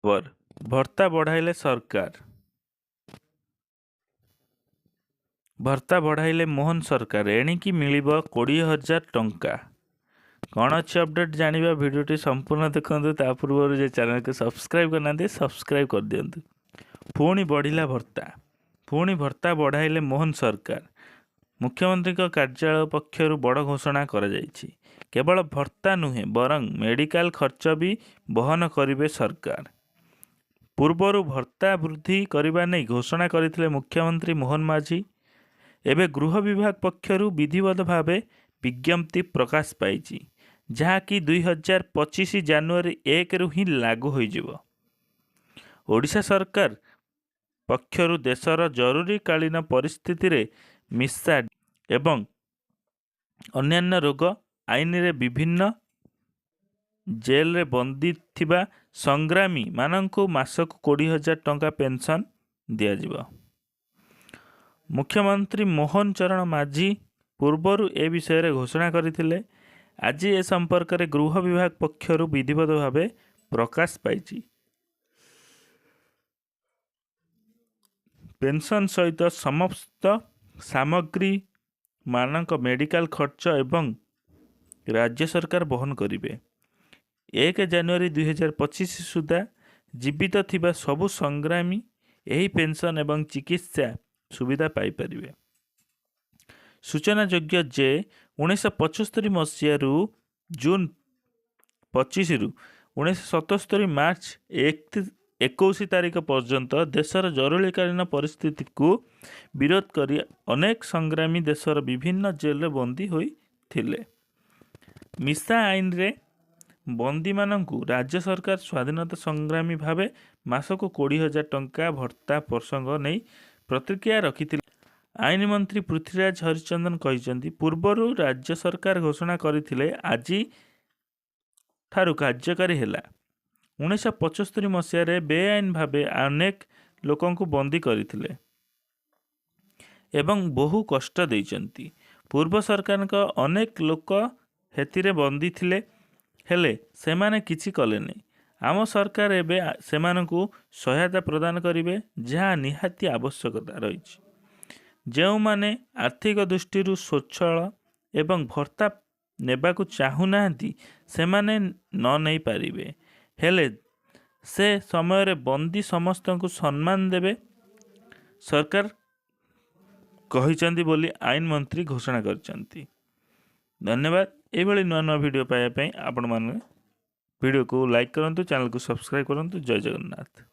खबर भत्ता बढ़ाइले सरकार भत्ता बढ़ाइले मोहन सरकार एणिकी मिलिब 20,000 टंका। कौन अच्छी अपडेट जानिबा भिडियोटी संपूर्ण देखंतु। ता पूर्व जे चैनल को सब्सक्राइब करना सब्सक्राइब कर दियंतु। पुणी बढ़िला भत्ता बढ़ाइले मोहन सरकार। मुख्यमंत्री कार्यालय पक्षर बड़ घोषणा करा जायछि। केवल भत्ता नुहे बरं मेडिकल खर्च भी बहन करिवे सरकार। पूर्वर भत्ता वृद्धि करने नहीं घोषणा करथिले मुख्यमंत्री मोहन माझी। एबे गृह विभाग पक्षर विधिवत भाव विज्ञप्ति प्रकाश पाई जहाँकि 2025 जनवरी 1 रु ही लागू हो। ओडिशा सरकार पक्षर देशर जरूरीकालीन परिस्थिति रे मिसा एवं अन्यान्य रोग आईन रे विभिन्न जेल रे बंदी थिबा संग्रामी मानंकु मासक 20,000 टंका पेंशन दिया। मुख्यमंत्री मोहन चरण माझी पूर्वर ए विषय रे घोषणा करथिले। आज ए संपर्क रे गृह विभाग पक्षर विधिवत भाव प्रकाश पाई। पेंशन सहित समस्त सामग्री मानक मेडिकल खर्च एवं राज्य सरकार बहन करिवे। 1 जनवरी 2025 सुधा जीवित थिबा सबु संग्रामी एही पेंशन एवं चिकित्सा सुविधा पाई परिवे। सूचना योग्य जे 1975 मसीह जून 25 रु 1977 मार्च 21 तारीख पर्यंत देशर जरूरीकालीन परिस्थिति को विरोध करी अनेक संग्रामी देशर विभिन्न जेल रे बंदी होइथिले। मिसा आईन रे बंदी मानंकु राज्य सरकार स्वाधीनता संग्रामी भावे मासक 20,000 टंका भत्ता प्रसंग नहीं प्रतिक्रिया रखिथिले। आईन मंत्री पृथ्वीराज हरिचंदन कहिसेंती पूर्वर राज्य सरकार घोषणा करथिले आज ठारू कार्यकारी हैला। 1975 मसीह रे बेआईन भावे अनेक लोकंकु बंदी करथिले एवं बहु कष्ट देइचंती। पूर्व सरकार का अनेक लोक हेतिरे बंदी थिले हेले सेमाने किछि कले नहीं। आम सरकार एबे सेमानकु सहायता प्रदान करिवे जहाँ निहाती आवश्यकता रही। जो माने आर्थिक दृष्टि स्वच्छल एवं भत्ता नेबाकु चाहुनाहांती सेमाने न नहीं पारिबे हेले से समय रे बंदी समस्त को सम्मान देवे सरकार कहिचंती बोली आईन मंत्री घोषणा करचंती। धन्यवाद। एभली नुआ नुआ वीडियो पाइबा पई आपण माने वीडियो को लाइक करंतु, चैनल को सब्सक्राइब करंतु। जय जगन्नाथ।